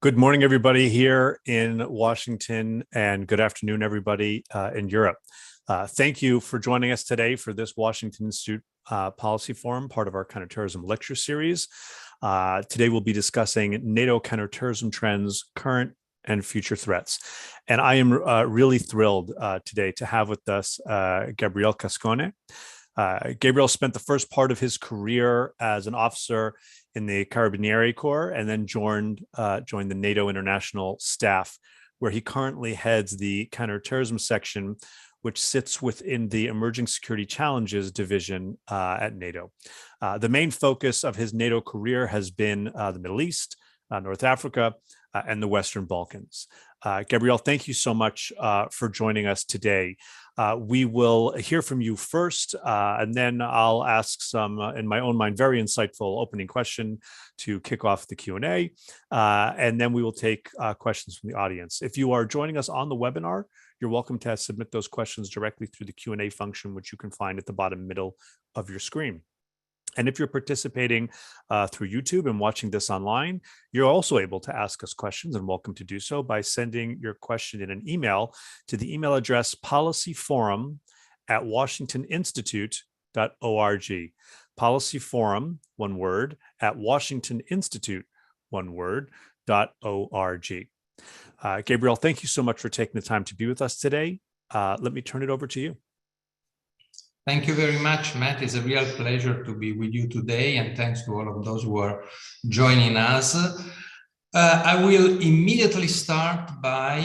Good morning, everybody here in Washington, and good afternoon, everybody in Europe. Thank you for joining us today for this Washington Institute Policy Forum, part of our counterterrorism lecture series. Today, we'll be discussing NATO counterterrorism trends, current and future threats. And I am really thrilled today to have with us Gabriele Cascone. Gabriele spent the first part of his career as an officer in the Carabinieri Corps and then joined the NATO International Staff, where he currently heads the Counterterrorism Section, which sits within the Emerging Security Challenges Division at NATO. The main focus of his NATO career has been the Middle East, North Africa, and the Western Balkans. Gabriele, thank you so much for joining us today. We will hear from you first, and then I'll ask some, in my own mind, very insightful opening question to kick off the Q&A, and then we will take questions from the audience. If you are joining us on the webinar, you're welcome to submit those questions directly through the Q&A function, which you can find at the bottom middle of your screen. And if you're participating through YouTube and watching this online, you're also able to ask us questions, and welcome to do so by sending your question in an email to the email address policyforum@washingtoninstitute.org. Policyforum, one word, @washingtoninstitute, one word, .org. Gabriele, thank you so much for taking the time to be with us today. Let me turn it over to you. Thank you very much, Matt. It's a real pleasure to be with you today, and thanks to all of those who are joining us. I will immediately start by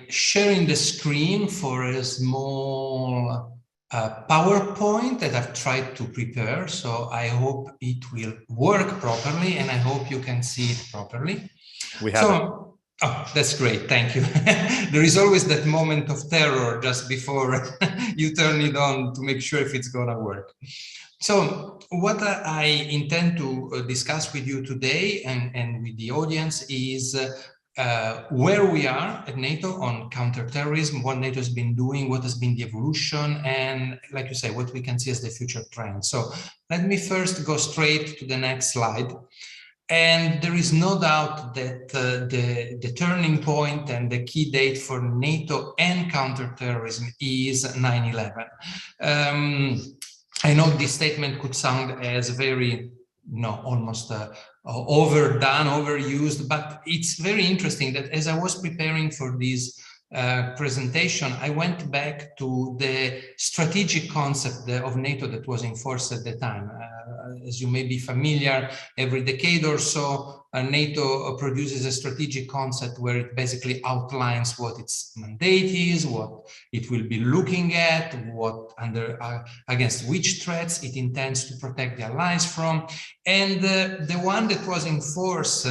sharing the screen for a small PowerPoint that I've tried to prepare. So I hope it will work properly, and I hope you can see it properly. We have it. Oh, that's great. Thank you. There is always that moment of terror just before you turn it on to make sure if it's going to work. So what I intend to discuss with you today and with the audience is where we are at NATO on counterterrorism, what NATO has been doing, what has been the evolution, and like you say, what we can see as the future trend. So let me first go straight to the next slide. And there is no doubt that the turning point and the key date for NATO and counterterrorism is 9/11. I know this statement could sound as very, almost overdone, overused, but it's very interesting that as I was preparing for this presentation, I went back to the strategic concept of NATO that was in force at the time. As you may be familiar, every decade or so, NATO produces a strategic concept where it basically outlines what its mandate is, what it will be looking at, against which threats it intends to protect the allies from. And the one that was in force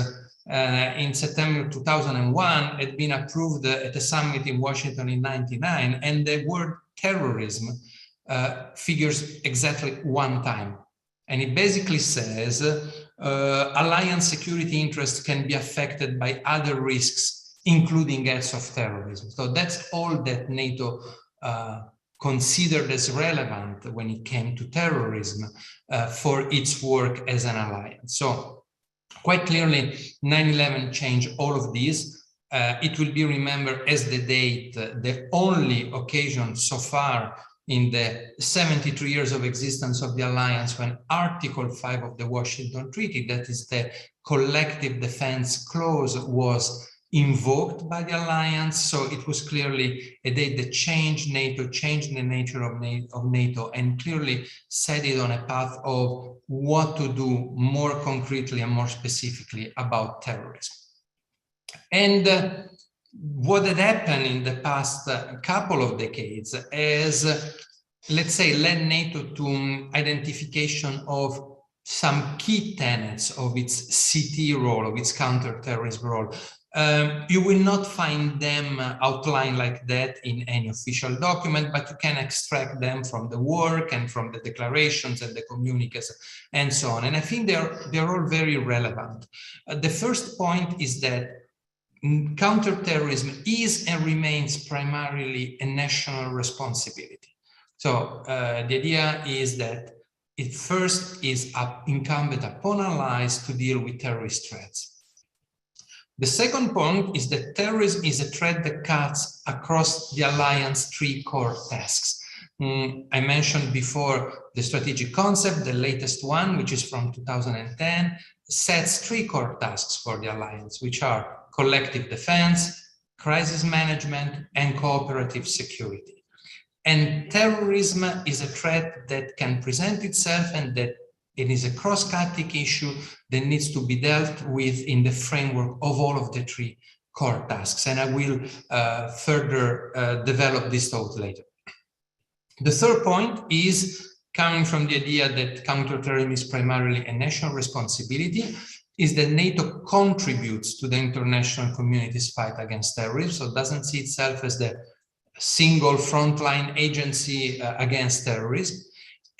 in September 2001 had been approved at a summit in Washington in 1999, and the word terrorism figures exactly one time. And it basically says alliance security interests can be affected by other risks, including acts of terrorism. So that's all that NATO considered as relevant when it came to terrorism for its work as an alliance. So quite clearly, 9/11 changed all of these. It will be remembered as the date, the only occasion so far in the 73 years of existence of the alliance when Article 5 of the Washington Treaty, that is the collective defense clause, was invoked by the alliance. So it was clearly a date that changed NATO, changed the nature of NATO, and clearly set it on a path of what to do more concretely and more specifically about terrorism. And what had happened in the past couple of decades is, let's say, led NATO to identification of some key tenets of its CT role, of its counterterrorism role. You will not find them outlined like that in any official document, but you can extract them from the work and from the declarations and the communiques and so on. And I think they're all very relevant. The first point is that counterterrorism is and remains primarily a national responsibility. So the idea is that it first is incumbent upon allies to deal with terrorist threats. The second point is that terrorism is a threat that cuts across the alliance three core tasks. I mentioned before the strategic concept, the latest one, which is from 2010, sets three core tasks for the alliance, which are collective defense, crisis management, and cooperative security. And terrorism is a threat that can present itself, and that it is a cross-cutting issue that needs to be dealt with in the framework of all of the three core tasks. And I will further develop this thought later. The third point is coming from the idea that counterterrorism is primarily a national responsibility, is that NATO contributes to the international community's fight against terrorism, so it doesn't see itself as the single frontline agency against terrorism,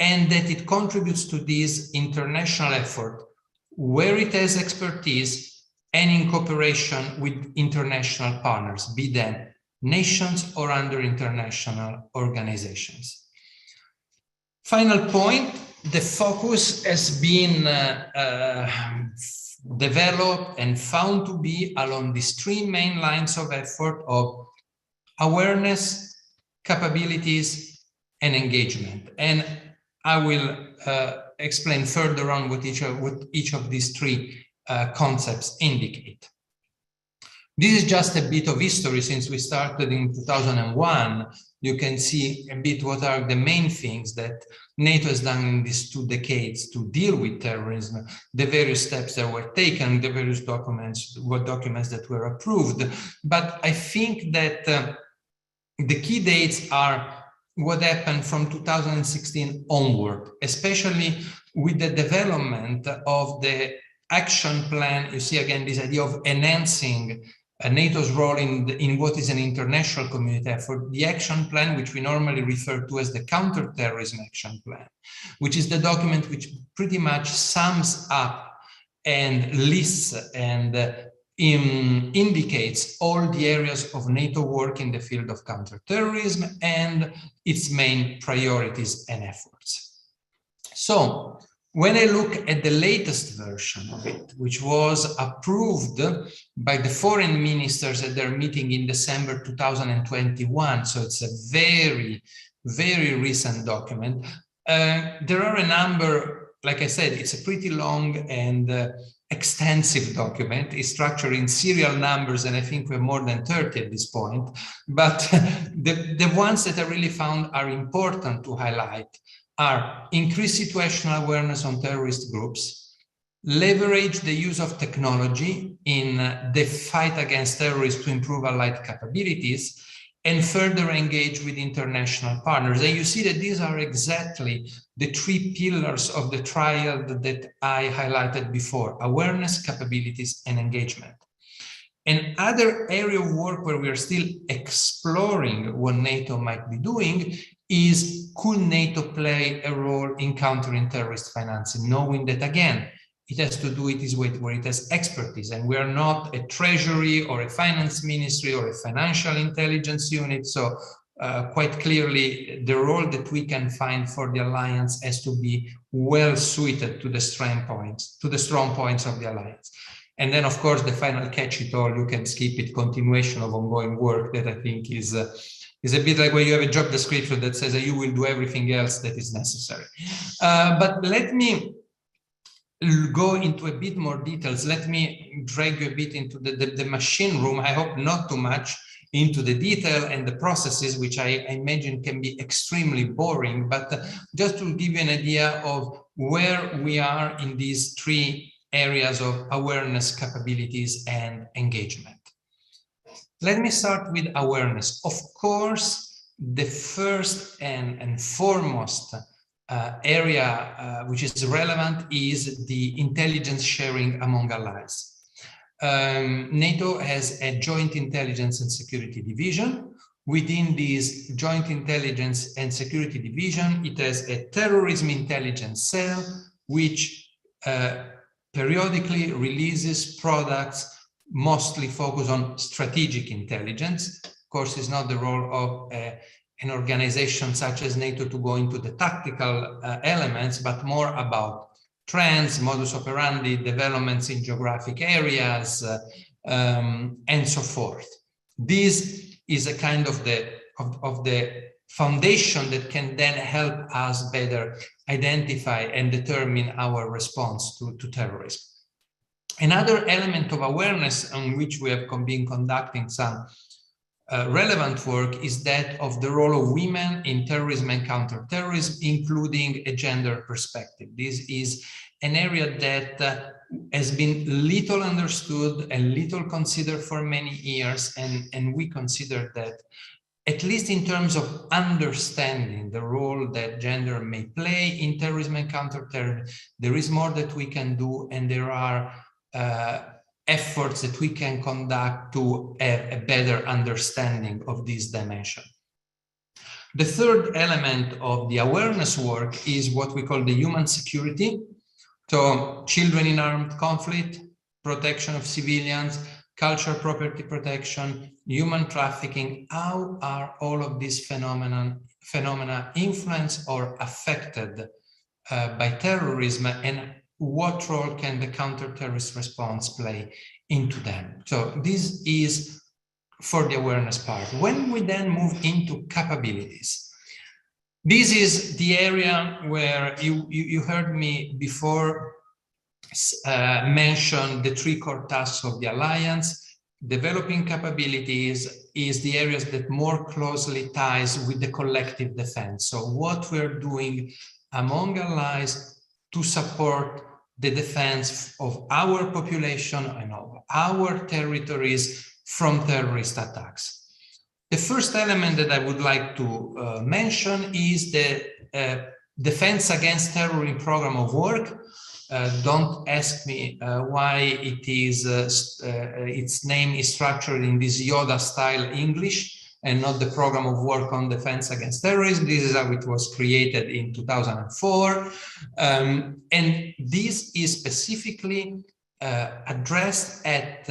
and that it contributes to this international effort where it has expertise and in cooperation with international partners, be them nations or under international organizations. Final point, the focus has been developed and found to be along these three main lines of effort of awareness, capabilities, and engagement. And I will explain further on what each of these three concepts indicate. This is just a bit of history since we started in 2001. You can see a bit what are the main things that NATO has done in these 2 decades to deal with terrorism, the various steps that were taken, the various documents that were approved. But I think that the key dates are what happened from 2016 onward, especially with the development of the action plan. You see again this idea of enhancing NATO's role in what is an international community effort, the action plan, which we normally refer to as the Counterterrorism Action Plan, which is the document which pretty much sums up and lists and indicates all the areas of NATO work in the field of counterterrorism and its main priorities and efforts. So, when I look at the latest version of it, which was approved by the foreign ministers at their meeting in December 2021, so it's a very, very recent document, there are a number, like I said, it's a pretty long and extensive document. It's structured in serial numbers, and I think we're more than 30 at this point. But the ones that I really found are important to highlight are increased situational awareness on terrorist groups, leverage the use of technology in the fight against terrorism to improve allied capabilities, and further engage with international partners. And you see that these are exactly the 3 pillars of the triad that I highlighted before: awareness, capabilities, and engagement. Another area of work where we are still exploring what NATO might be doing is, could NATO play a role in countering terrorist financing, knowing that, again, it has to do with where it has expertise, and we are not a treasury or a finance ministry or a financial intelligence unit. So quite clearly, the role that we can find for the alliance has to be well suited to the strong points of the alliance. And then, of course, the final catch-it-all, you can skip it, continuation of ongoing work, that I think is a bit like when you have a job description that says that you will do everything else that is necessary. But let me go into a bit more details. Let me drag you a bit into the machine room. I hope not too much into the detail and the processes, which I imagine can be extremely boring, but just to give you an idea of where we are in these 3 areas of awareness, capabilities, and engagement. Let me start with awareness. Of course, the first and foremost area which is relevant is the intelligence sharing among allies. NATO has a joint intelligence and security division. Within this joint intelligence and security division, it has a terrorism intelligence cell, which periodically releases products mostly focused on strategic intelligence. Of course, it's not the role of a an organization such as NATO to go into the tactical elements, but more about trends, modus operandi, developments in geographic areas, and so forth. This is a kind of the foundation that can then help us better identify and determine our response to terrorism. Another element of awareness on which we have been conducting some relevant work is that of the role of women in terrorism and counterterrorism, including a gender perspective. This is an area that has been little understood and little considered for many years, and we consider that, at least in terms of understanding the role that gender may play in terrorism and counterterrorism, there is more that we can do, and there are efforts that we can conduct to have a better understanding of this dimension. The third element of the awareness work is what we call the human security. So children in armed conflict, protection of civilians, cultural property protection, human trafficking. How are all of these phenomena influenced or affected by terrorism, and what role can the counter-terrorist response play into them? So this is for the awareness part. When we then move into capabilities, this is the area where you heard me before mention the three core tasks of the alliance. Developing capabilities is the areas that more closely ties with the collective defense. So what we're doing among allies to support the defense of our population and of our territories from terrorist attacks. The first element that I would like to mention is the Defense Against Terrorism program of work. Don't ask me why it is its name is structured in this Yoda style English and not the program of work on defense against terrorism. This is how it was created in 2004. And this is specifically addressed at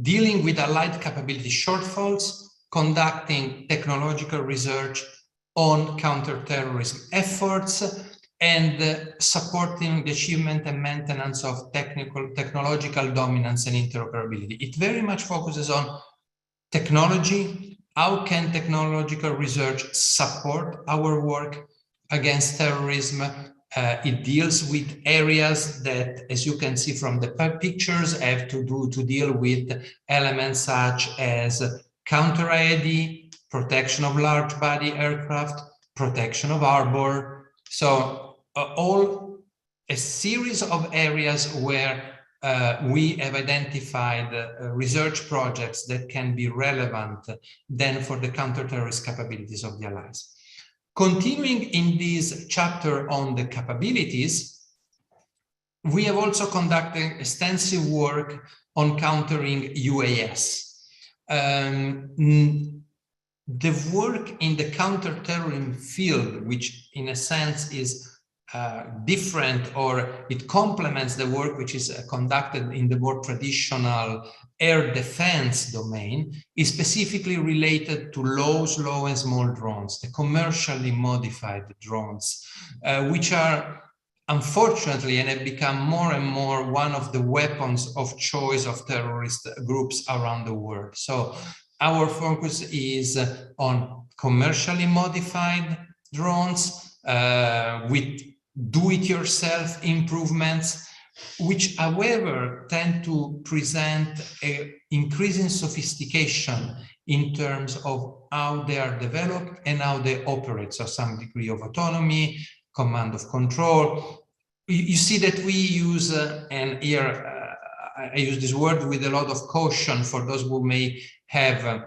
dealing with allied capability shortfalls, conducting technological research on counterterrorism efforts, and supporting the achievement and maintenance of technological dominance and interoperability. It very much focuses on technology. How can technological research support our work against terrorism? It deals with areas that, as you can see from the pictures, have to deal with elements such as counter-IED, protection of large body aircraft, protection of harbor. So all a series of areas where we have identified research projects that can be relevant then for the counter-terrorist capabilities of the allies. Continuing in this chapter on the capabilities, we have also conducted extensive work on countering UAS. The work in the counter-terrorism field, which in a sense is different, or it complements the work which is conducted in the more traditional air defense domain, is specifically related to low and small drones, the commercially modified drones, which are unfortunately and have become more and more one of the weapons of choice of terrorist groups around the world. So our focus is on commercially modified drones with do-it-yourself improvements, which, however, tend to present an increasing sophistication in terms of how they are developed and how they operate. So some degree of autonomy, command of control. You see that we use, and here I use this word with a lot of caution for those who may have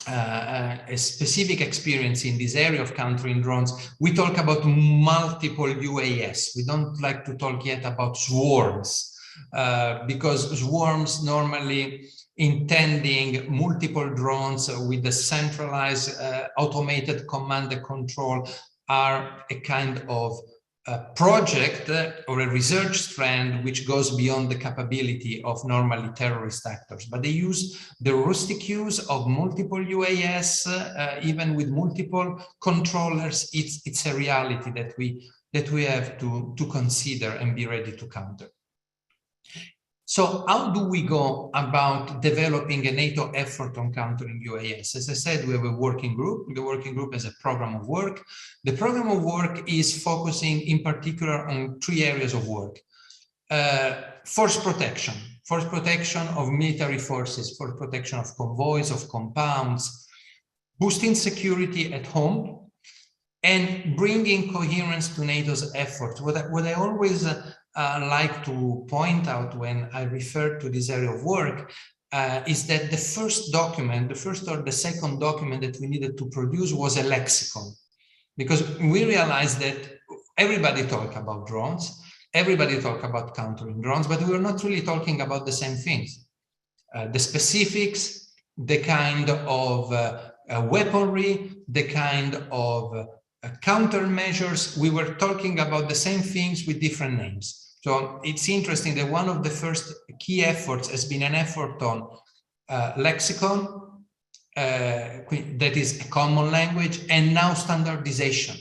a specific experience in this area of countering drones. We talk about multiple UAS. We don't like to talk yet about swarms, because swarms normally intending multiple drones with the centralized automated command and control are a kind of project or a research strand which goes beyond the capability of normally terrorist actors, but they use the rustic use of multiple UAS, even with multiple controllers. It's a reality that we have to consider and be ready to counter. So how do we go about developing a NATO effort on countering UAS? As I said, we have a working group. The working group has a program of work. The program of work is focusing in particular on 3 areas of work. Force protection of military forces, force protection of convoys, of compounds, boosting security at home, and bringing coherence to NATO's efforts. What I always like to point out when I refer to this area of work is that the first or the second document that we needed to produce was a lexicon, because we realized that everybody talk about drones, everybody talk about countering drones, but we were not really talking about the same things. The specifics, the kind of weaponry, the kind of countermeasures, we were talking about the same things with different names. So it's interesting that one of the first key efforts has been an effort on lexicon, that is a common language, and now standardization.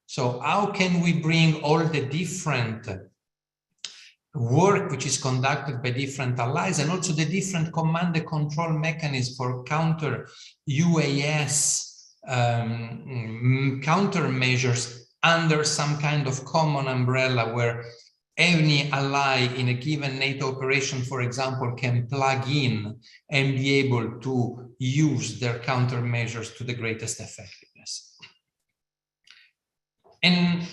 So how can we bring all the different work which is conducted by different allies, and also the different command and control mechanisms for counter UAS countermeasures under some kind of common umbrella where any ally in a given NATO operation, for example, can plug in and be able to use their countermeasures to the greatest effectiveness. And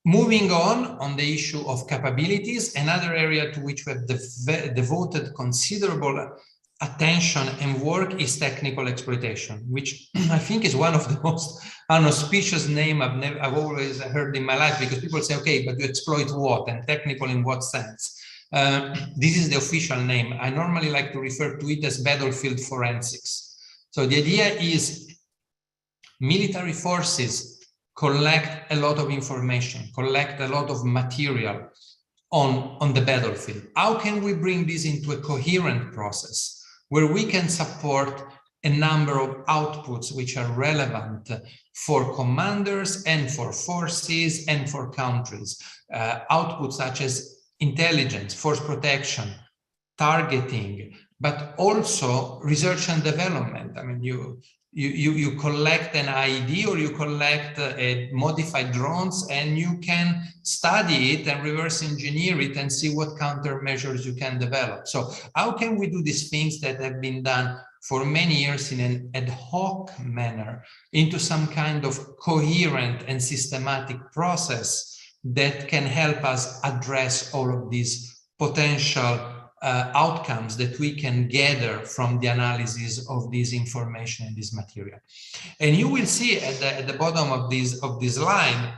moving on the issue of capabilities, another area to which we have devoted considerable attention and work is technical exploitation, which I think is one of the most unauspicious names I've always heard in my life, because people say, okay, but you exploit what, and technical in what sense? This is the official name. I normally like to refer to it as battlefield forensics. So the idea is military forces collect a lot of information, collect a lot of material on the battlefield. How can we bring this into a coherent process where we can support a number of outputs which are relevant for commanders and for forces and for countries? Outputs such as intelligence, force protection, targeting, but also research and development. I mean, you collect an IED or you collect modified drones, and you can study it and reverse engineer it and see what countermeasures you can develop. So how can we do these things that have been done for many years in an ad hoc manner into some kind of coherent and systematic process that can help us address all of these potential outcomes that we can gather from the analysis of this information and this material? And you will see at the bottom of this line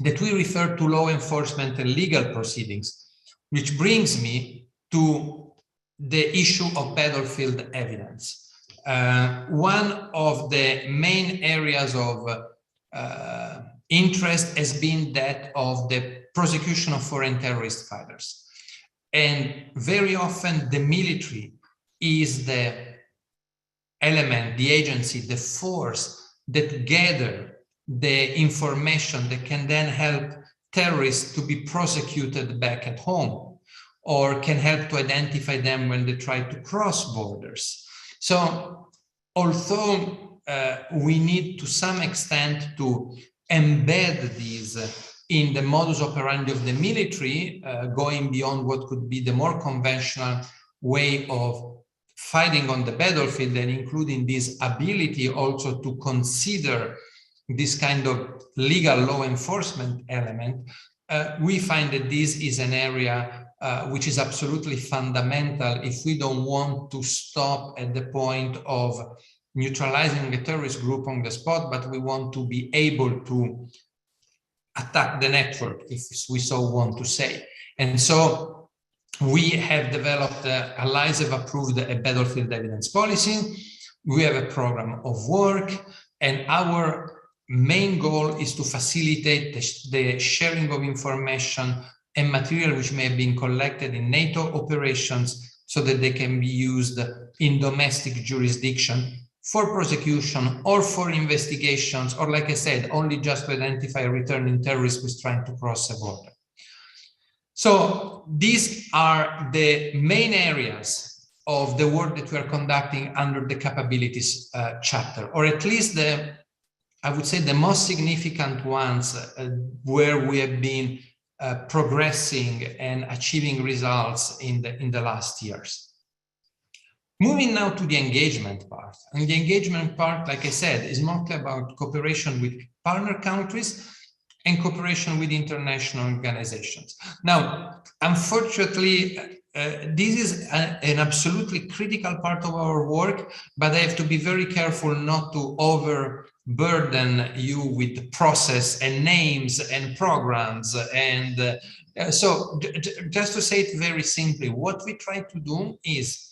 that we refer to law enforcement and legal proceedings, which brings me to the issue of battlefield evidence. One of the main areas of interest has been that of the prosecution of foreign terrorist fighters. And very often the military is the element, the agency, the force that gather the information that can then help terrorists to be prosecuted back at home, or can help to identify them when they try to cross borders. So although we need to some extent to embed these in the modus operandi of the military, going beyond what could be the more conventional way of fighting on the battlefield, and including this ability also to consider this kind of legal law enforcement element, we find that this is an area which is absolutely fundamental if we don't want to stop at the point of neutralizing a terrorist group on the spot, but we want to be able to attack the network, if we so want to say. And so we have developed, allies have approved a battlefield evidence policy. We have a program of work, and our main goal is to facilitate the sharing of information and material which may have been collected in NATO operations so that they can be used in domestic jurisdiction for prosecution or for investigations, or like I said, only just to identify returning terrorists who's trying to cross a border. So these are the main areas of the work that we are conducting under the capabilities chapter, or at least I would say the most significant ones where we have been progressing and achieving results in the last years. Moving now to the engagement part. And the engagement part, like I said, is mostly about cooperation with partner countries and cooperation with international organizations. Now, unfortunately, this is an absolutely critical part of our work, but I have to be very careful not to overburden you with the process and names and programs. And so just to say it very simply, what we try to do is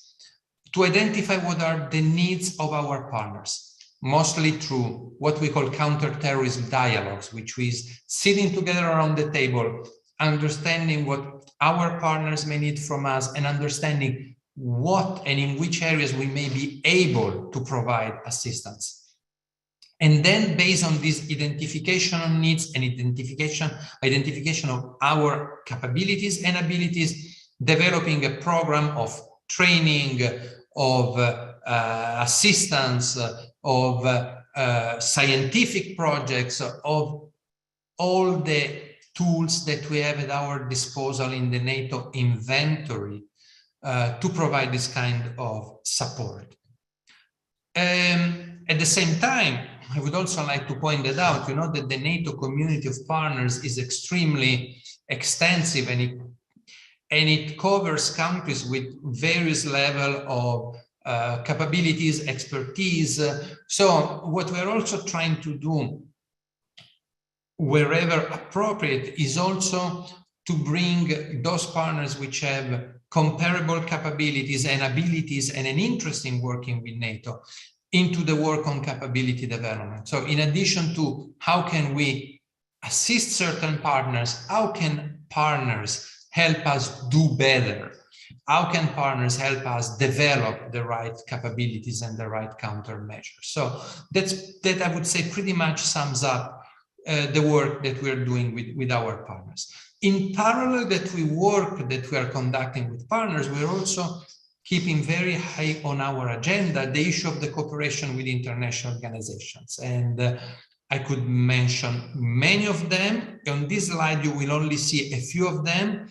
to identify what are the needs of our partners, mostly through what we call counterterrorism dialogues, which is sitting together around the table, understanding what our partners may need from us, and understanding what and in which areas we may be able to provide assistance. And then based on this identification of needs and identification of our capabilities and abilities, developing a program of training, of assistance, of scientific projects, of all the tools that we have at our disposal in the NATO inventory to provide this kind of support. At the same time, I would also like to point that out, you know, that the NATO community of partners is extremely extensive, and it covers countries with various levels of capabilities, expertise. So what we're also trying to do, wherever appropriate, is also to bring those partners which have comparable capabilities and abilities and an interest in working with NATO into the work on capability development. So in addition to how can we assist certain partners, how can partners help us do better? How can partners help us develop the right capabilities and the right countermeasures? So that I would say pretty much sums up the work that we're doing with our partners. In parallel that we are conducting with partners, we're also keeping very high on our agenda the issue of the cooperation with international organizations. And I could mention many of them. On this slide, you will only see a few of them,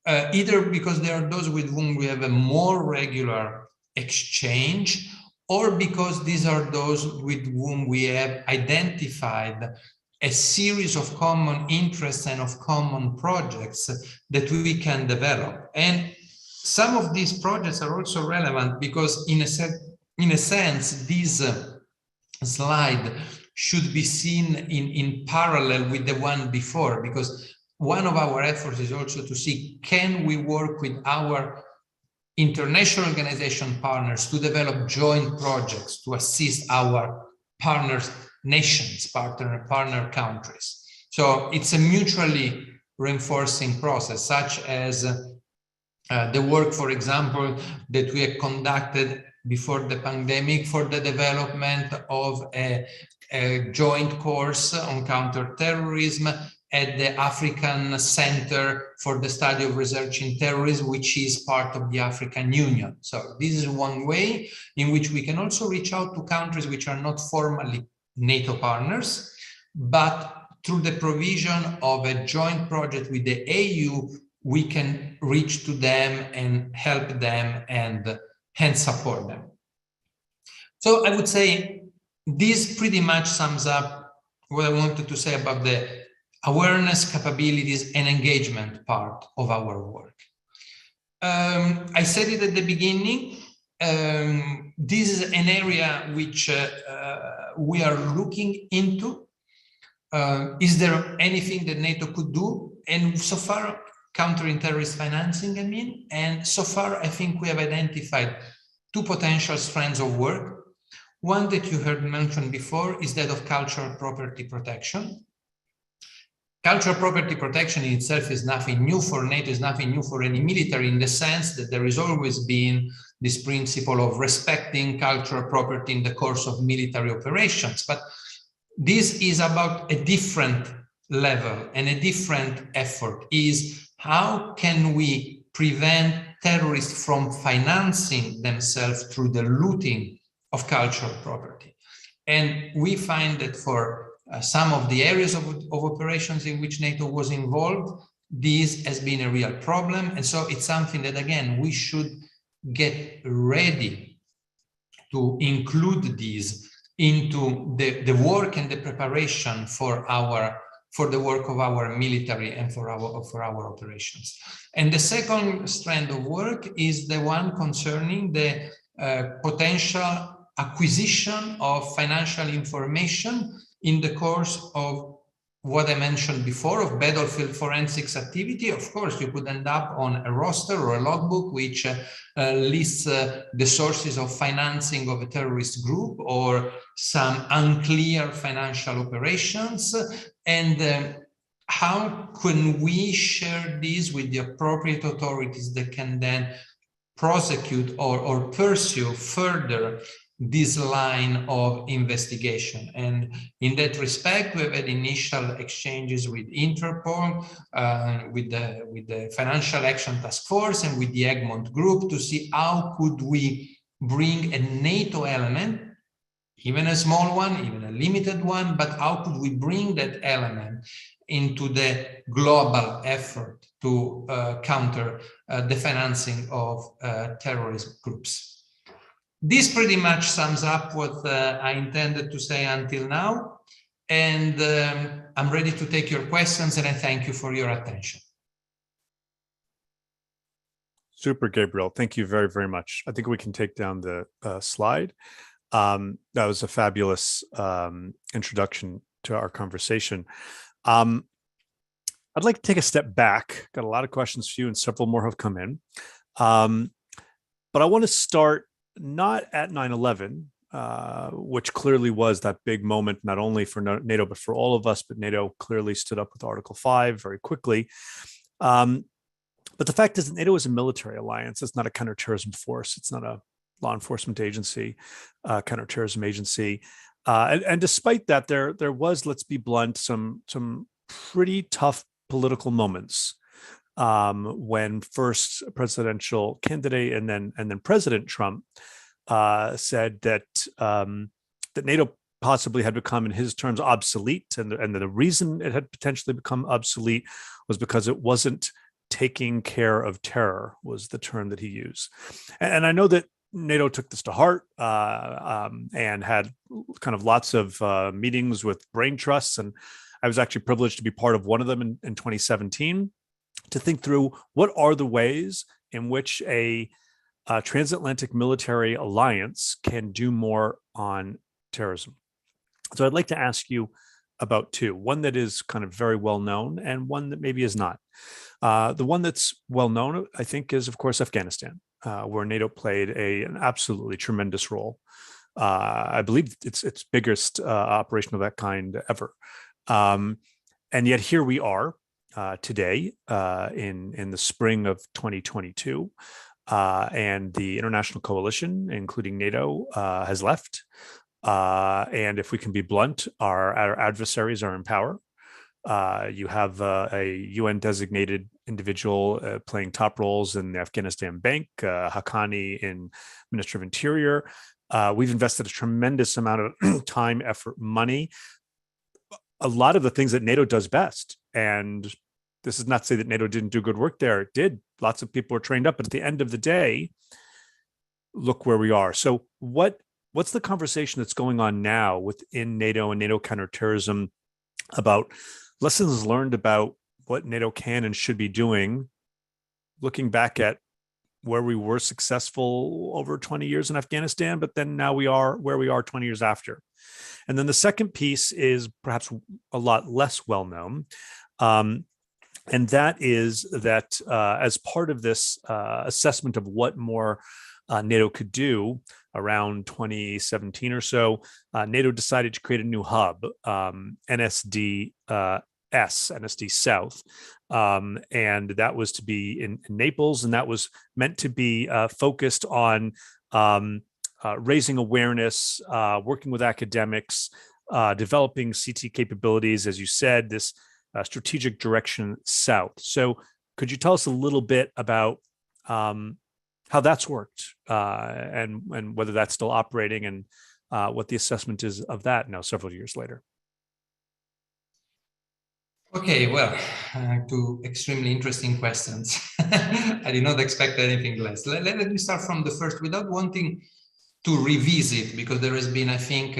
either because there are those with whom we have a more regular exchange, or because these are those with whom we have identified a series of common interests and of common projects that we can develop. And some of these projects are also relevant because in a sense, this slide should be seen in parallel with the one before, because one of our efforts is also to see, can we work with our international organization partners to develop joint projects to assist our partners, nations, partner countries. So it's a mutually reinforcing process, such as the work, for example, that we have conducted before the pandemic for the development of a joint course on counterterrorism at the African Center for the Study of Research in Terrorism, which is part of the African Union. So this is one way in which we can also reach out to countries which are not formally NATO partners, but through the provision of a joint project with the AU, we can reach to them and help them and hence support them. So I would say this pretty much sums up what I wanted to say about the awareness, capabilities, and engagement part of our work. I said it at the beginning, this is an area which we are looking into. Is there anything that NATO could do? And so far, countering terrorist financing, I mean, and so far I think we have identified two potential strands of work. One that you heard mentioned before is that of cultural property protection. Cultural property protection in itself is nothing new for NATO, is nothing new for any military, in the sense that there has always been this principle of respecting cultural property in the course of military operations. But this is about a different level and a different effort, is how can we prevent terrorists from financing themselves through the looting of cultural property. And we find that for some of the areas of operations in which NATO was involved, this has been a real problem. And so it's something that, again, we should get ready to include these into the work and the preparation for the work of our military and for our operations. And the second strand of work is the one concerning the potential acquisition of financial information in the course of what I mentioned before, of battlefield forensics activity. Of course, you could end up on a roster or a logbook which lists the sources of financing of a terrorist group or some unclear financial operations. And how can we share this with the appropriate authorities that can then prosecute or pursue further this line of investigation? And in that respect, we've had initial exchanges with Interpol, with the Financial Action Task Force and with the Egmont Group to see how could we bring a NATO element, even a small one, even a limited one, but how could we bring that element into the global effort to counter the financing of terrorist groups. This pretty much sums up what I intended to say until now, and I'm ready to take your questions, and I thank you for your attention. Super, Gabriel. Thank you very, very much. I think we can take down the slide. That was a fabulous introduction to our conversation. I'd like to take a step back. Got a lot of questions for you, and several more have come in. But I want to start not at 9/11, which clearly was that big moment, not only for NATO, but for all of us. But NATO clearly stood up with Article 5 very quickly. But the fact is that NATO is a military alliance. It's not a counterterrorism force. It's not a law enforcement agency, counterterrorism agency. And despite that, there was, let's be blunt, some pretty tough political moments when first presidential candidate and then President Trump said that that NATO possibly had become, in his terms, obsolete, and the reason it had potentially become obsolete was because it wasn't taking care of terror, was the term that he used. And I know that NATO took this to heart and had kind of lots of meetings with brain trusts, and I was actually privileged to be part of one of them in 2017 to think through what are the ways in which a transatlantic military alliance can do more on terrorism. So I'd like to ask you about two, one that is kind of very well known and one that maybe is not. The one that's well known, I think, is, of course, Afghanistan, where NATO played an absolutely tremendous role. I believe it's its biggest operation of that kind ever. And yet here we are today in the spring of 2022, and the international coalition, including NATO, has left. And if we can be blunt, our adversaries are in power. You have a UN designated individual playing top roles in the Afghanistan Bank, Haqqani in Minister of Interior. We've invested a tremendous amount of time, effort, money, a lot of the things that NATO does best. And this is not to say that NATO didn't do good work there. It did. Lots of people were trained up. But at the end of the day, look where we are. So what's the conversation that's going on now within NATO and NATO counterterrorism about lessons learned about what NATO can and should be doing, looking back at where we were successful over 20 years in Afghanistan, but then now we are where we are 20 years after? And then the second piece is perhaps a lot less well known. And that is that as part of this assessment of what more NATO could do, around 2017 or so, NATO decided to create a new hub, NSD South, and that was to be in Naples, and that was meant to be focused on raising awareness, working with academics, developing CT capabilities, as you said, this strategic direction south. So could you tell us a little bit about how that's worked and whether that's still operating, and what the assessment is of that now several years later? Okay, well, two extremely interesting questions. I did not expect anything less. Let me start from the first, without wanting to revisit, because there has been, I think,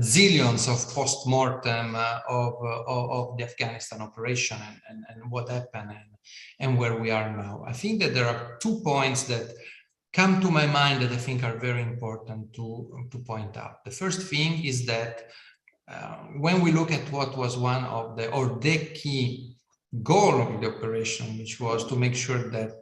zillions of post-mortem of the Afghanistan operation and what happened and where we are now. I think that there are 2 points that come to my mind that I think are very important to point out. The first thing is that when we look at what was one of the key goal of the operation, which was to make sure that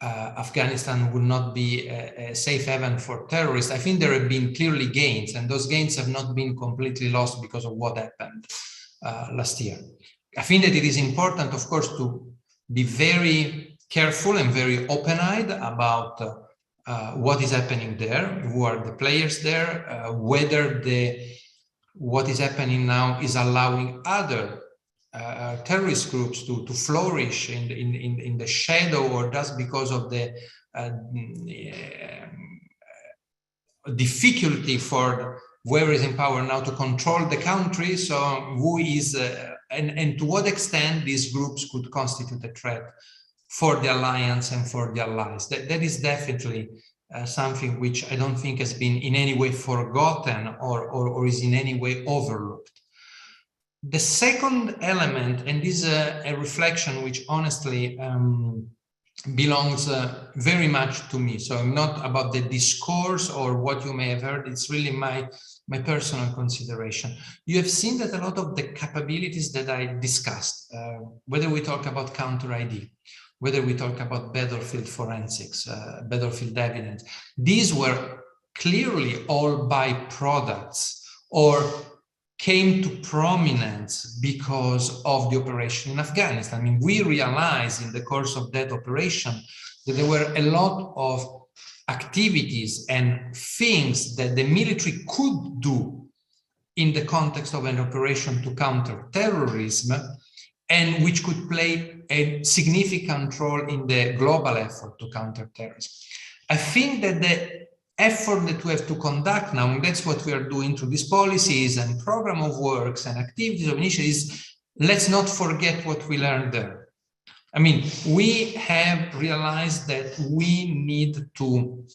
Afghanistan would not be a safe haven for terrorists, I think there have been clearly gains, and those gains have not been completely lost because of what happened last year. I think that it is important, of course, to be very careful and very open-eyed about what is happening there, who are the players there, whether what is happening now is allowing other terrorist groups to flourish in the shadow, or just because of the difficulty for whoever is in power now to control the country. So who is and to what extent these groups could constitute a threat for the alliance and for the allies. That is definitely something which I don't think has been in any way forgotten or is in any way overlooked. The second element, and this is a reflection which honestly belongs very much to me. So I'm not about the discourse or what you may have heard. It's really my personal consideration. You have seen that a lot of the capabilities that I discussed, whether we talk about counter ID, whether we talk about battlefield forensics, battlefield evidence, these were clearly all byproducts or came to prominence because of the operation in Afghanistan. I mean, we realized in the course of that operation that there were a lot of activities and things that the military could do in the context of an operation to counter terrorism, and which could play a significant role in the global effort to counter terrorism. I think that the effort that we have to conduct now, and that's what we are doing through these policies and program of works and activities of initiatives, let's not forget what we learned there. I mean, we have realized that we need to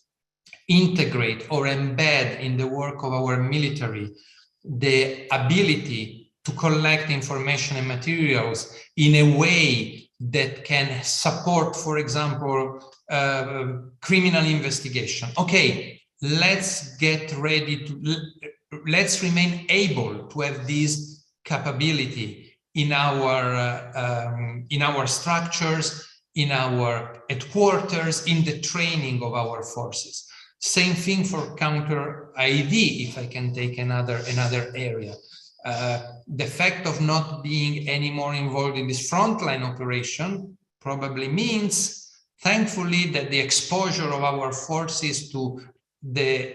integrate or embed in the work of our military the ability to collect information and materials in a way that can support, for example, criminal investigation. Okay, let's get ready to, let's remain able to have this capability in our structures, in our headquarters, in the training of our forces. Same thing for counter ID, if I can take another area. The fact of not being any more involved in this frontline operation probably means, thankfully, that the exposure of our forces to the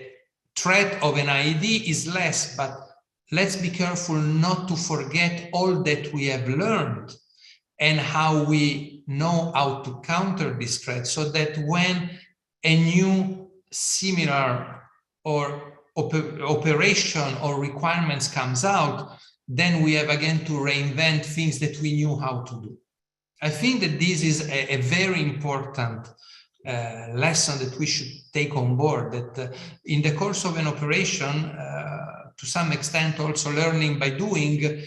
threat of an ID is less, but let's be careful not to forget all that we have learned and how we know how to counter this threat, so that when a new similar or operation or requirements comes out, then we have again to reinvent things that we knew how to do. I think that this is a very important lesson that we should take on board, that in the course of an operation, to some extent also learning by doing,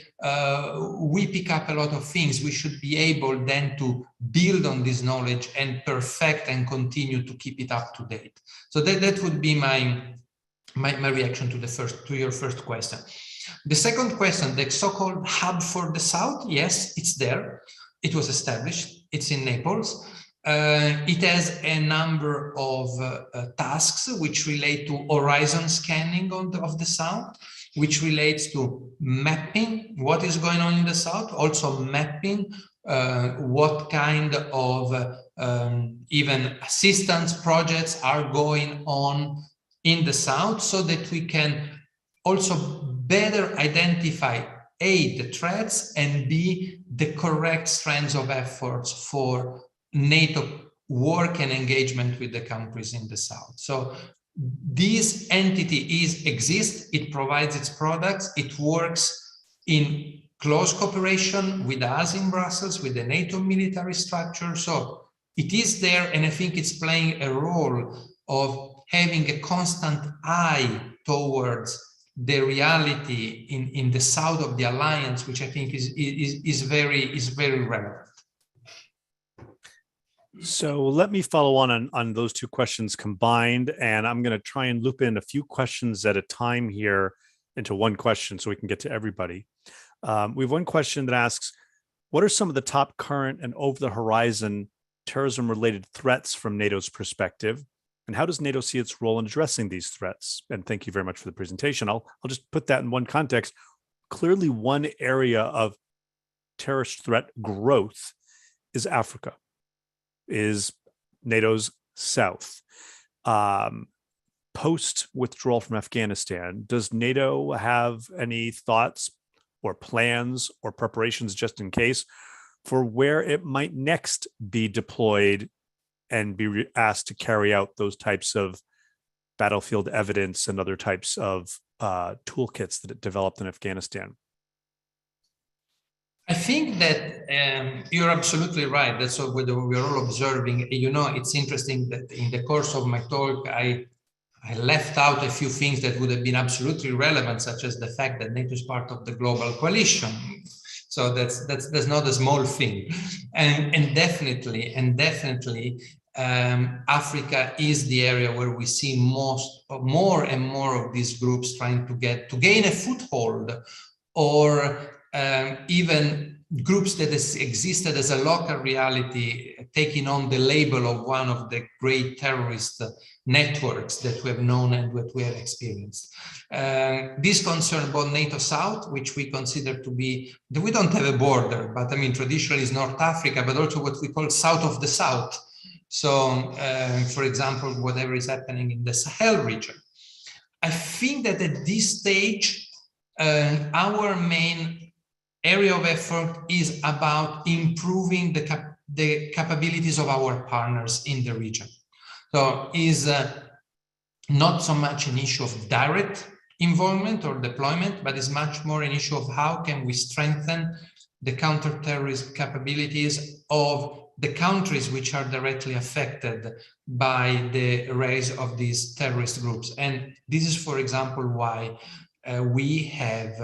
we pick up a lot of things. We should be able then to build on this knowledge and perfect and continue to keep it up to date. So that would be my reaction to your first question. The second question, the so-called hub for the South, yes, it's there. It was established. It's in Naples. It has a number of tasks which relate to horizon scanning of the South, which relates to mapping what is going on in the South, also mapping what kind of even assistance projects are going on in the South, so that we can also better identify A, the threats, and B, the correct strands of efforts for NATO work and engagement with the countries in the South. So this entity exists, it provides its products, it works in close cooperation with us in Brussels, with the NATO military structure. So it is there, and I think it's playing a role of having a constant eye towards the reality in the south of the alliance, which I think is very relevant. So let me follow on those two questions combined, and I'm going to try and loop in a few questions at a time here into one question so we can get to everybody. We have one question that asks, what are some of the top current and over-the-horizon terrorism-related threats from NATO's perspective? And how does NATO see its role in addressing these threats? And thank you very much for the presentation. I'll just put that in one context. Clearly, one area of terrorist threat growth is Africa, is NATO's south. Post withdrawal from Afghanistan, does NATO have any thoughts or plans or preparations just in case for where it might next be deployed and be asked to carry out those types of battlefield evidence and other types of toolkits that it developed in Afghanistan? I think that you're absolutely right. That's what we're all observing. You know, it's interesting that in the course of my talk, I left out a few things that would have been absolutely relevant, such as the fact that NATO is part of the global coalition. So that's not a small thing, and definitely, Africa is the area where we see more and more of these groups trying to gain a foothold, or even groups that has existed as a local reality taking on the label of one of the great terrorist networks that we have known and what we have experienced. This concerns both NATO South, which we consider to be, we don't have a border, but I mean, traditionally is North Africa, but also what we call South of the South. So, for example, whatever is happening in the Sahel region. I think that at this stage, our main area of effort is about improving the capabilities of our partners in the region. So is not so much an issue of direct involvement or deployment, but is much more an issue of how can we strengthen the counterterrorism capabilities of the countries which are directly affected by the rise of these terrorist groups. And this is, for example, why we have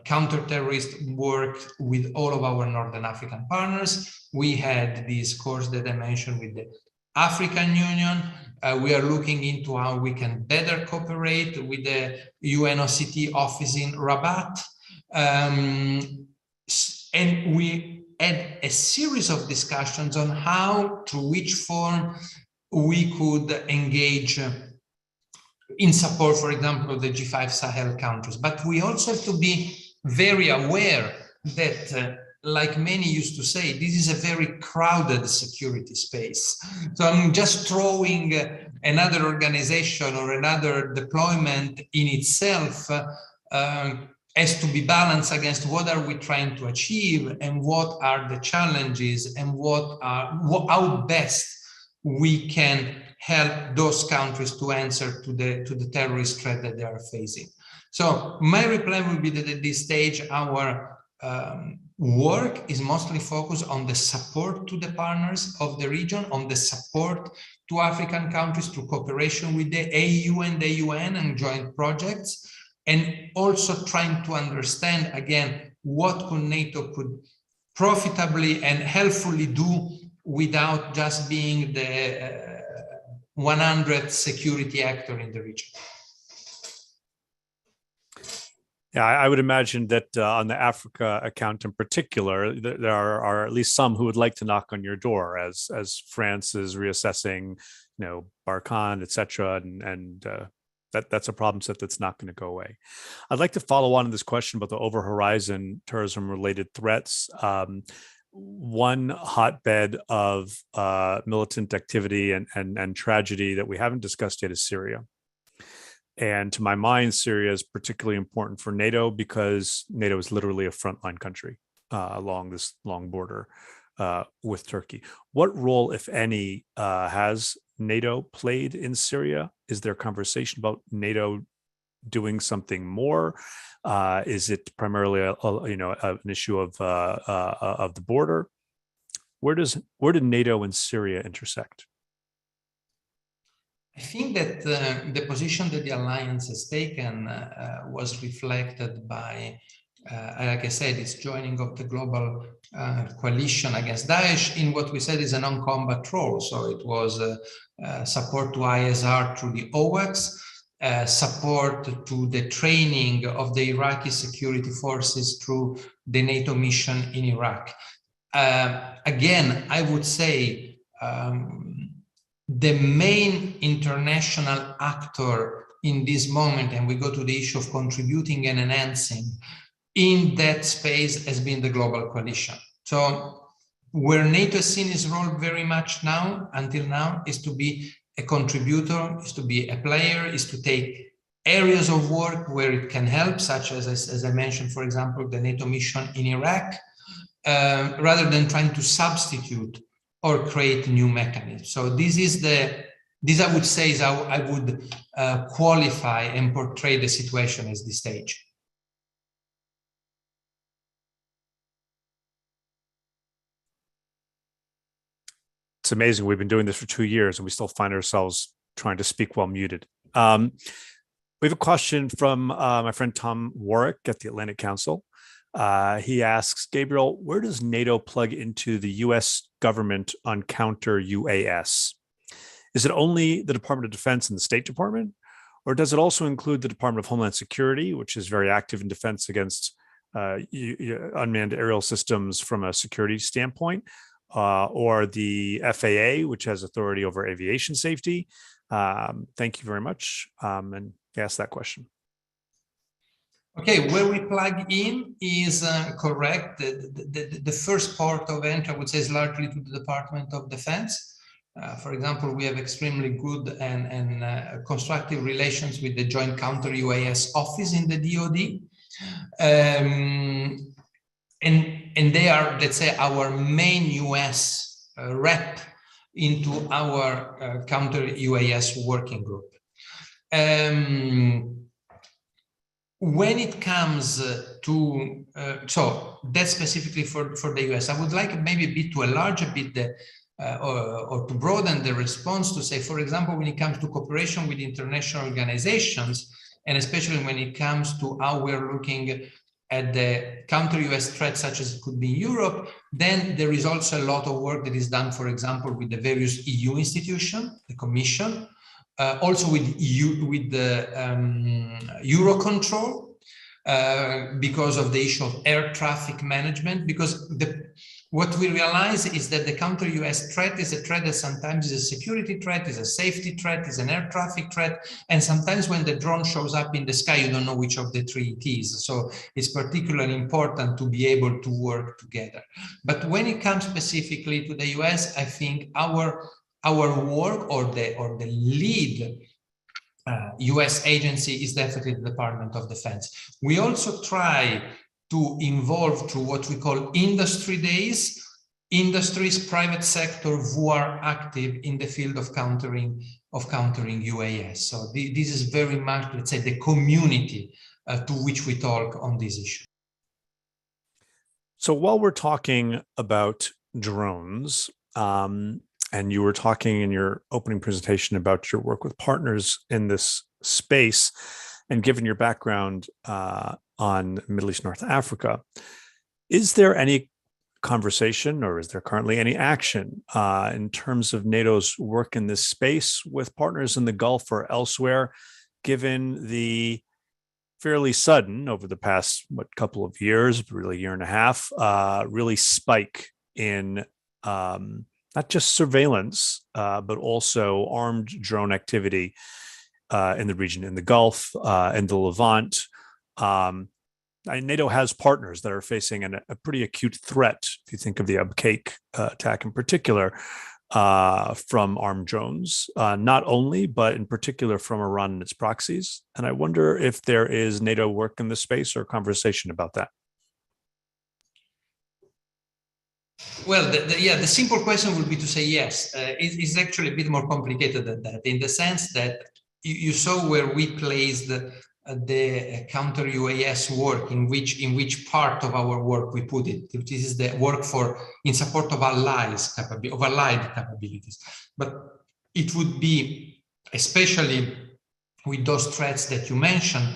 counterterrorist work with all of our Northern African partners. We had this course that I mentioned with the African Union. We are looking into how we can better cooperate with the UNOCT office in Rabat. And we had a series of discussions on how, through which form we could engage in support, for example, of the G5 Sahel countries. But we also have to be very aware that, like many used to say, this is a very crowded security space. So I'm just throwing another organization or another deployment in itself has to be balanced against what are we trying to achieve and what are the challenges and how best we can help those countries to answer to the terrorist threat that they are facing. So my reply will be that at this stage, our work is mostly focused on the support to the partners of the region, on the support to African countries through cooperation with the AU and the UN and joint projects, and also trying to understand, again, what NATO could profitably and helpfully do without just being the 100th security actor in the region. Yeah, I would imagine that on the Africa account in particular, there are at least some who would like to knock on your door as France is reassessing, Barkhane, et cetera, and that's a problem set that's not going to go away. I'd like to follow on to this question about the over-horizon terrorism-related threats. One hotbed of militant activity and tragedy that we haven't discussed yet is Syria. And to my mind, Syria is particularly important for NATO because NATO is literally a frontline country along this long border with Turkey. What role, if any, has NATO played in Syria? Is there conversation about NATO doing something more? Is it primarily an issue of the border? Where did NATO and Syria intersect? I think that the position that the alliance has taken was reflected by, like I said, its joining of the global coalition against Daesh in what we said is a non-combat role. So it was support to ISR through the OWACS, support to the training of the Iraqi security forces through the NATO mission in Iraq. Again, I would say the main international actor in this moment, and we go to the issue of contributing and enhancing in that space, has been the global coalition. So where NATO has seen its role very much now, until now, is to be a contributor, is to be a player, is to take areas of work where it can help, such as I mentioned, for example, the NATO mission in Iraq, rather than trying to substitute or create new mechanisms. So this I would say is how I would qualify and portray the situation at this stage. It's amazing. We've been doing this for 2 years and we still find ourselves trying to speak while muted. We have a question from my friend Tom Warwick at the Atlantic Council. He asks, Gabriel, where does NATO plug into the US government on counter-UAS? Is it only the Department of Defense and the State Department? Or does it also include the Department of Homeland Security, which is very active in defense against unmanned aerial systems from a security standpoint, or the FAA, which has authority over aviation safety? Thank you very much. And ask that question. Okay, where we plug in is correct. The first port of entry, I would say, is largely to the Department of Defense. For example, we have extremely good and constructive relations with the Joint Counter-UAS Office in the DoD. And they are, let's say, our main US rep into our Counter-UAS working group. When it comes to, so that's specifically for the US, I would like maybe a bit to enlarge a bit or to broaden the response to say, for example, when it comes to cooperation with international organizations, and especially when it comes to how we're looking at the counter-US threats, such as it could be in Europe, then there is also a lot of work that is done, for example, with the various EU institutions, the Commission, also with the Eurocontrol, because of the issue of air traffic management, because what we realize is that the counter-US threat is a threat that sometimes is a security threat, is a safety threat, is an air traffic threat, and sometimes when the drone shows up in the sky, you don't know which of the three it is. So it's particularly important to be able to work together. But when it comes specifically to the US, I think our work or the lead US agency is definitely the Department of Defense. We also try to involve through what we call industry days, industries, private sector who are active in the field of countering UAS. So this is very much, let's say, the community to which we talk on this issue. So while we're talking about drones, and you were talking in your opening presentation about your work with partners in this space, and given your background on Middle East, North Africa, is there any conversation or is there currently any action in terms of NATO's work in this space with partners in the Gulf or elsewhere, given the fairly sudden over the past couple of years, really year and a half, really spike in not just surveillance, but also armed drone activity in the region, in the Gulf, in the Levant. NATO has partners that are facing a pretty acute threat, if you think of the Abqaiq attack in particular, from armed drones, not only, but in particular from Iran and its proxies. And I wonder if there is NATO work in this space or conversation about that. Well, the simple question would be to say yes. It's actually a bit more complicated than that, in the sense that you saw where we placed the counter UAS work, in which part of our work we put it. This is the work in support of allied capabilities. But it would be, especially with those threats that you mentioned,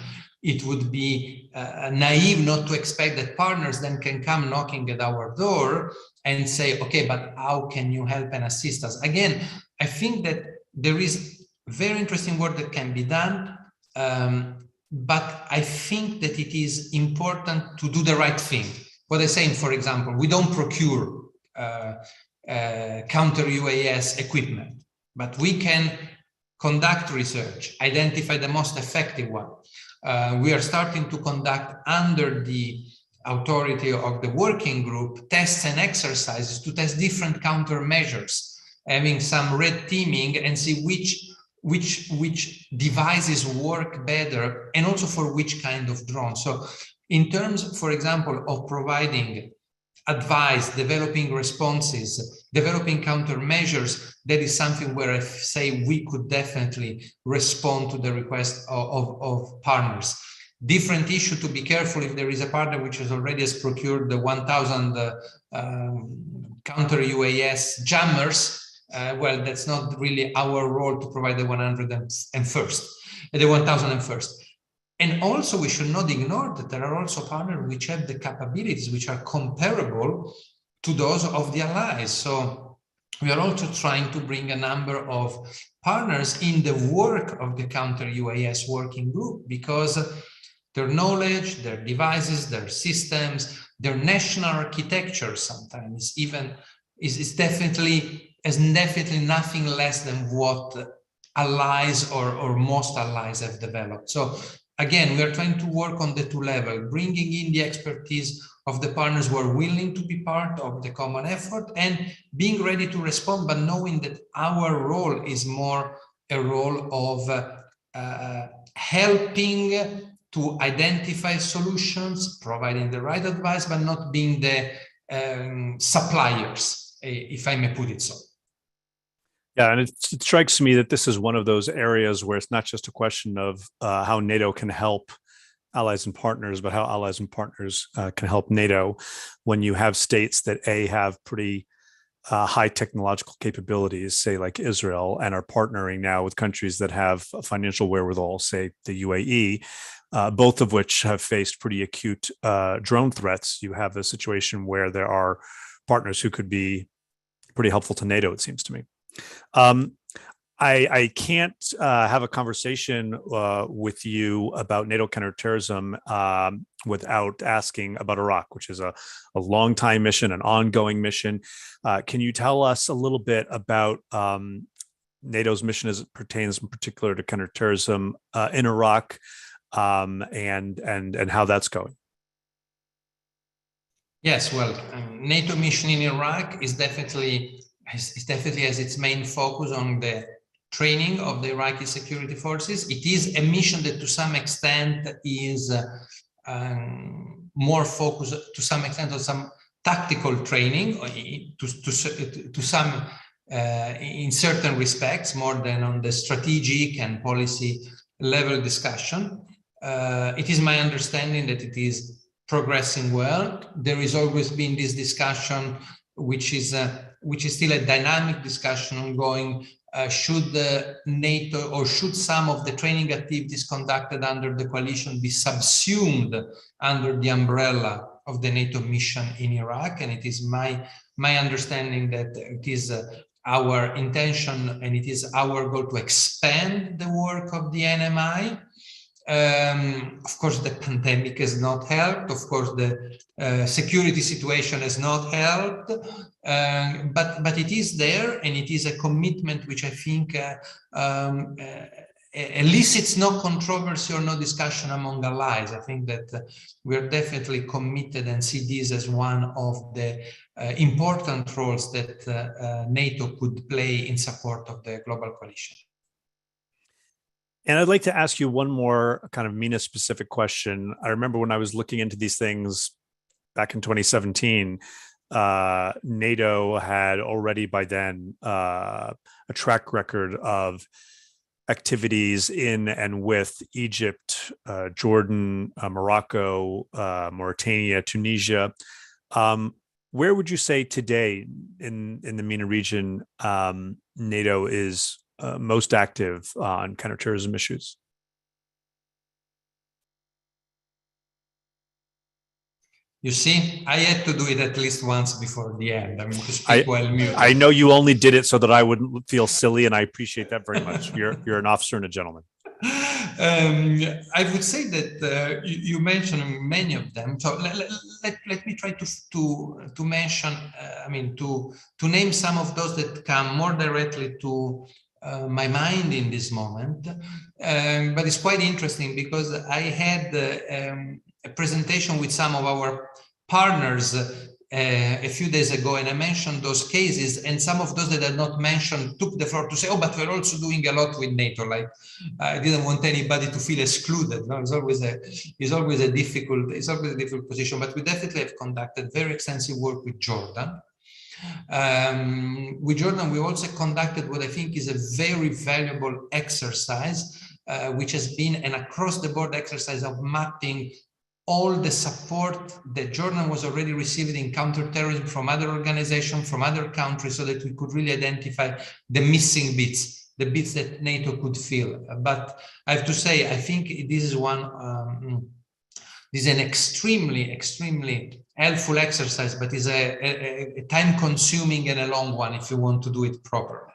it would be naive not to expect that partners then can come knocking at our door and say, okay, but how can you help and assist us? Again, I think that there is very interesting work that can be done. But I think that it is important to do the right thing. What I'm saying, for example, we don't procure counter UAS equipment, but we can conduct research, identify the most effective one. We are starting to conduct, under the authority of the working group, tests and exercises to test different countermeasures, having some red teaming and see which devices work better, and also for which kind of drone. So in terms, for example, of providing advice, developing responses, developing countermeasures, that is something where I say we could definitely respond to the request of partners. Different issue to be careful if there is a partner which has procured the 1,000 counter UAS jammers. Well, that's not really our role to provide the 1,001st. And also, we should not ignore that there are also partners which have the capabilities which are comparable to those of the allies. So we are also trying to bring a number of partners in the work of the counter UAS working group, because their knowledge, their devices, their systems, their national architecture sometimes even is definitely nothing less than what allies or most allies have developed. So again, we are trying to work on the two levels, bringing in the expertise of the partners who are willing to be part of the common effort and being ready to respond, but knowing that our role is more a role of helping to identify solutions, providing the right advice, but not being the suppliers, if I may put it so. Yeah, and it strikes me that this is one of those areas where it's not just a question of how NATO can help allies and partners, but how allies and partners can help NATO when you have states that have pretty high technological capabilities, say like Israel, and are partnering now with countries that have financial wherewithal, say the UAE, both of which have faced pretty acute drone threats. You have a situation where there are partners who could be pretty helpful to NATO, it seems to me. I can't have a conversation with you about NATO counterterrorism without asking about Iraq, which is a long-time mission, an ongoing mission. Can you tell us a little bit about NATO's mission as it pertains in particular to counterterrorism in Iraq, and how that's going? Yes, well, NATO mission in Iraq is definitely has its main focus on the training of the Iraqi security forces. It is a mission that to some extent is more focused to some extent on some tactical training, to some in certain respects, more than on the strategic and policy level discussion. It is my understanding that it is progressing well. There is always been this discussion, which is still a dynamic discussion ongoing. Should NATO or should some of the training activities conducted under the coalition be subsumed under the umbrella of the NATO mission in Iraq? And it is my understanding that it is our intention and it is our goal to expand the work of the NMI. Of course, the pandemic has not helped. Of course, the security situation has not helped. But it is there, and it is a commitment which I think elicits no controversy or no discussion among allies. I think that we are definitely committed and see this as one of the important roles that NATO could play in support of the global coalition. And I'd like to ask you one more kind of MENA-specific question. I remember when I was looking into these things back in 2017, NATO had already by then a track record of activities in and with Egypt, Jordan, Morocco, Mauritania, Tunisia. Where would you say today in the MENA region NATO is most active on counterterrorism issues? You see, I had to do it at least once before the end. I mean, to speak while muted. I know you only did it so that I wouldn't feel silly, and I appreciate that very much. You're an officer and a gentleman. I would say that you mentioned many of them. So let me try to mention. I mean, to name some of those that come more directly to my mind in this moment. But it's quite interesting because I had a presentation with some of our partners a few days ago, and I mentioned those cases, and some of those that are not mentioned took the floor to say, oh, but we're also doing a lot with NATO. Like, I didn't want anybody to feel excluded. No, it's always a difficult position, but we definitely have conducted very extensive work with Jordan. With Jordan, we also conducted what I think is a very valuable exercise, which has been an across-the-board exercise of mapping all the support that Jordan was already receiving in counterterrorism from other organizations, from other countries, so that we could really identify the missing bits, the bits that NATO could fill. But I have to say, I think this is an extremely helpful exercise, but is a time-consuming and a long one if you want to do it properly.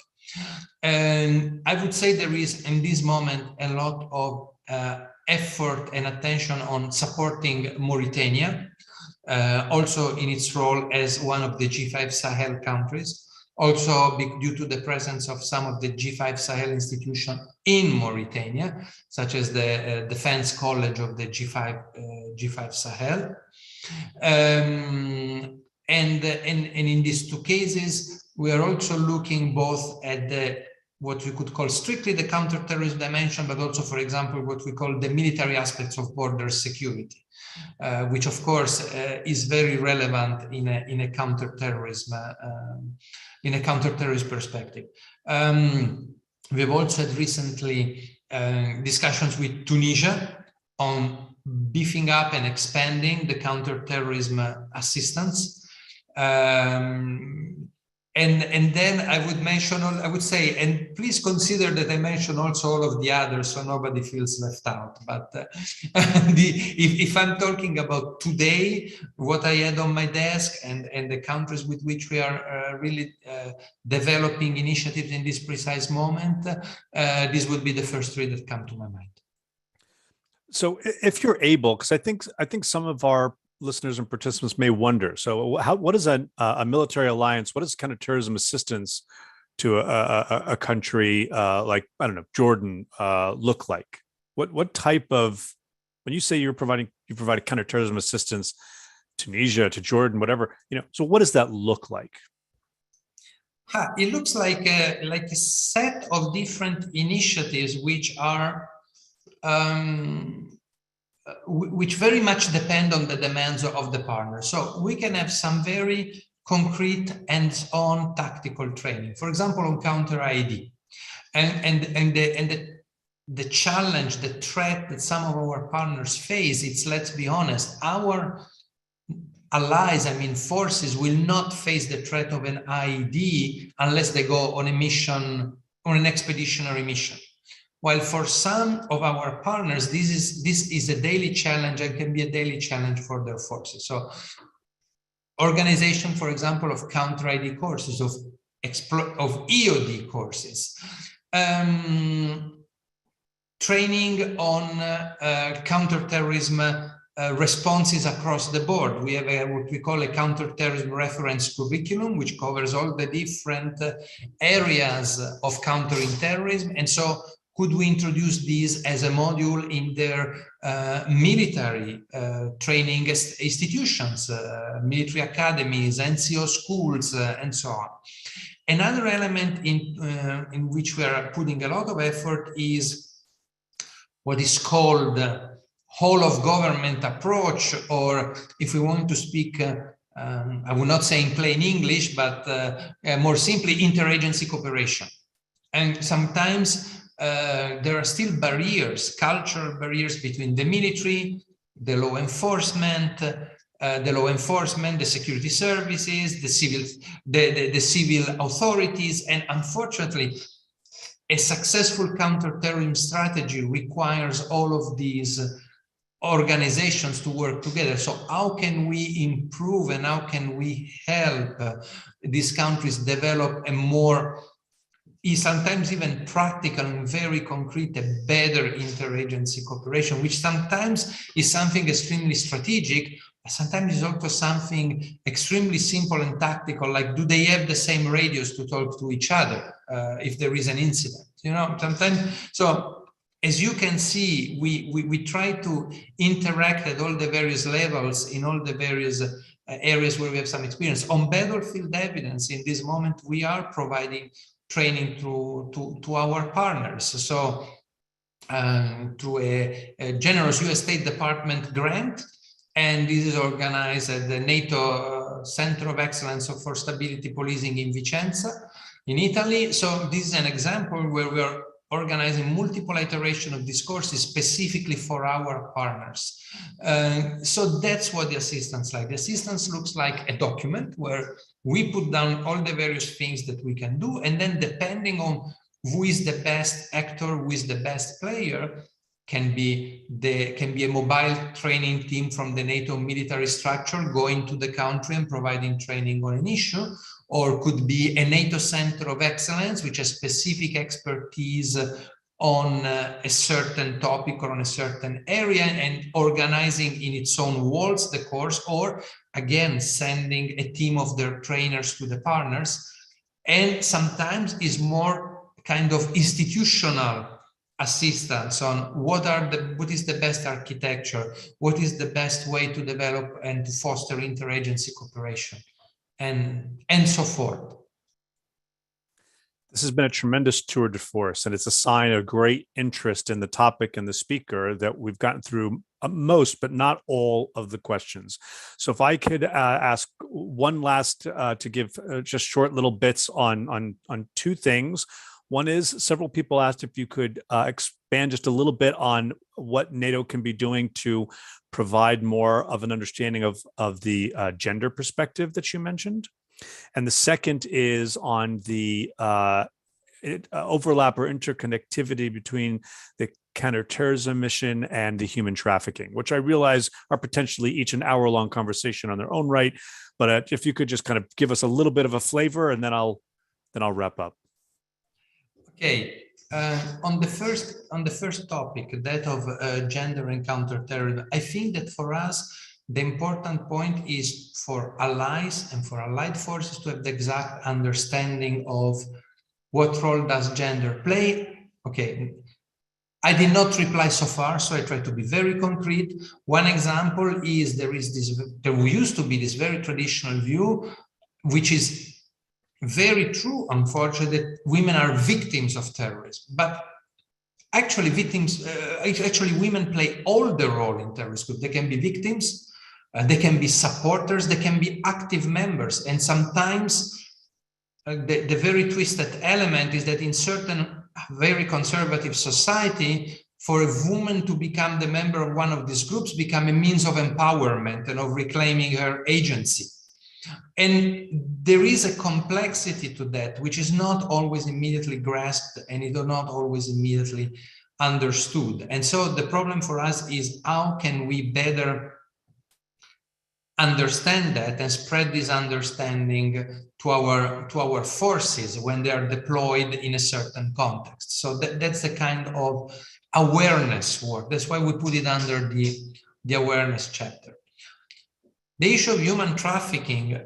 And I would say there is, in this moment, a lot of effort and attention on supporting Mauritania, also in its role as one of the G5 Sahel countries, also due to the presence of some of the G5 Sahel institutions in Mauritania, such as the Defense College of the G5 Sahel. And in these two cases, we are also looking both at what we could call strictly the counterterrorism dimension, but also, for example, what we call the military aspects of border security, which of course is very relevant in a counterterrorism perspective. We've also had recently discussions with Tunisia on beefing up and expanding the counterterrorism assistance. And then I would say, and please consider that I mention also all of the others, so nobody feels left out. But if I'm talking about today, what I had on my desk and the countries with which we are really developing initiatives in this precise moment, this would be the first three that come to my mind. So if you're able, because I think some of our listeners and participants may wonder, so what is a military alliance? What is counterterrorism assistance to a country like, I don't know, Jordan look like? What type of, when you say you provide counterterrorism assistance, Tunisia, to Jordan, whatever, so what does that look like? It looks like a set of different initiatives which are which very much depend on the demands of the partner. So we can have some very concrete hands-on tactical training, for example, on counter-IED. And the challenge, the threat that some of our partners face, it's, let's be honest, our allies, I mean forces, will not face the threat of an IED unless they go on a mission, on an expeditionary mission. While for some of our partners, this is a daily challenge and can be a daily challenge for their forces. So organization, for example, of counter-IED courses, of EOD courses, training on counterterrorism responses across the board. We have what we call a counterterrorism reference curriculum, which covers all the different areas of countering terrorism. And so could we introduce these as a module in their military training institutions, military academies, NCO schools, and so on. Another element in which we are putting a lot of effort is what is called whole of government approach, or if we want to speak, I will not say in plain English, but more simply, interagency cooperation. And sometimes there are still barriers, cultural barriers between the military, the law enforcement, the security services, the civil authorities, and unfortunately, a successful counterterrorism strategy requires all of these organizations to work together. So how can we improve and how can we help these countries develop a more, sometimes even practical and very concrete, a better interagency cooperation, which sometimes is something extremely strategic, sometimes is also something extremely simple and tactical, like do they have the same radios to talk to each other if there is an incident, you know, sometimes. So as you can see, we try to interact at all the various levels in all the various areas where we have some experience. On battlefield evidence, in this moment, we are providing training to our partners. So through a generous US State Department grant, and this is organized at the NATO Center of Excellence for Stability Policing in Vicenza, in Italy. So this is an example where we are organizing multiple iterations of these courses specifically for our partners. So that's what the assistance like. The assistance looks like a document where we put down all the various things that we can do, and then depending on who is the best actor, who is the best player, can be a mobile training team from the NATO military structure going to the country and providing training on an issue, or could be a NATO Center of Excellence, which has specific expertise on a certain topic or on a certain area and organizing in its own walls the course, or again, sending a team of their trainers to the partners. And sometimes is more kind of institutional assistance on what is the best architecture, what is the best way to develop and to foster interagency cooperation, and so forth. This has been a tremendous tour de force, and it's a sign of great interest in the topic and the speaker that we've gotten through most, but not all of the questions. So if I could ask one last to give just short little bits on two things. One is, several people asked if you could expand just a little bit on what NATO can be doing to provide more of an understanding of the gender perspective that you mentioned. And the second is on the overlap or interconnectivity between the counterterrorism mission and the human trafficking, which I realize are potentially each an hour-long conversation on their own right. But if you could just kind of give us a little bit of a flavor, and then I'll wrap up. Okay, on the first topic, that of gender and counterterrorism, I think that for us, the important point is for allies and for allied forces to have the exact understanding of what role does gender play. Okay, I did not reply so far, so I try to be very concrete. One example is there used to be this very traditional view, which is very true, unfortunately, that women are victims of terrorism. But actually, women play all the role in terrorist groups. They can be victims, they can be supporters, they can be active members. And sometimes the very twisted element is that in certain very conservative society, for a woman to become the member of one of these groups become a means of empowerment and of reclaiming her agency. And there is a complexity to that, which is not always immediately grasped and is not always immediately understood. And so the problem for us is, how can we better understand that and spread this understanding to our forces when they are deployed in a certain context? So that's the kind of awareness work. That's why we put it under the awareness chapter. The issue of human trafficking,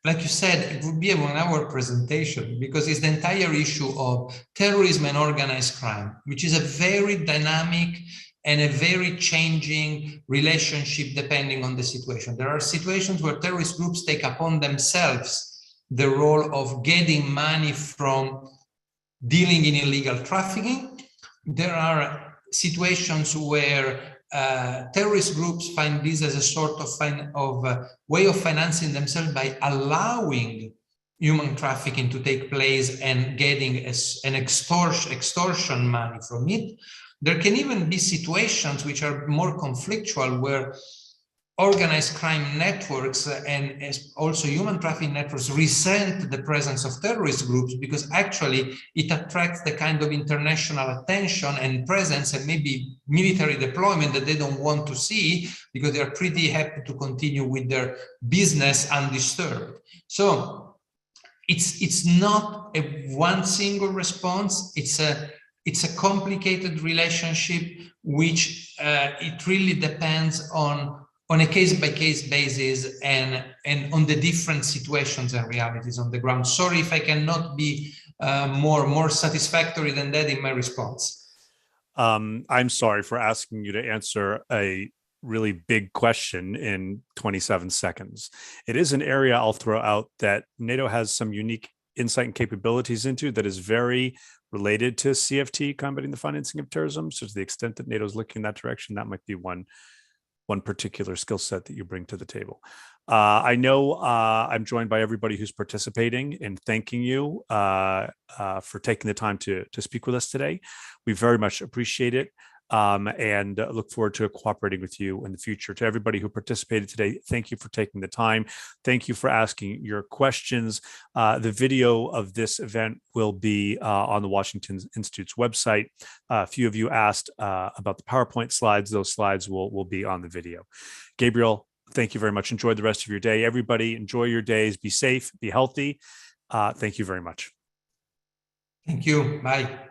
like you said, it would be a 1-hour presentation because it's the entire issue of terrorism and organized crime, which is a very dynamic and a very changing relationship depending on the situation. There are situations where terrorist groups take upon themselves the role of getting money from dealing in illegal trafficking. There are situations where terrorist groups find this as a sort of way of financing themselves by allowing human trafficking to take place and getting an extortion money from it. There can even be situations which are more conflictual where organized crime networks and also human trafficking networks resent the presence of terrorist groups because actually it attracts the kind of international attention and presence and maybe military deployment that they don't want to see because they're pretty happy to continue with their business undisturbed. So it's not a one single response. It's a complicated relationship which it really depends on a case-by-case basis and on the different situations and realities on the ground. Sorry if I cannot be more satisfactory than that in my response. I'm sorry for asking you to answer a really big question in 27 seconds. It is an area I'll throw out that NATO has some unique insight and capabilities into that is very related to CFT, combating the financing of terrorism. So to the extent that NATO is looking in that direction, that might be one particular skill set that you bring to the table. I know I'm joined by everybody who's participating and thanking you for taking the time to speak with us today. We very much appreciate it and look forward to cooperating with you in the future. To everybody who participated today, thank you for taking the time. Thank you for asking your questions. The video of this event will be on the Washington Institute's website. A few of you asked about the PowerPoint slides. Those slides will be on the video. Gabriele, thank you very much. Enjoy the rest of your day. Everybody, enjoy your days. Be safe, be healthy. Thank you very much. Thank you. Bye.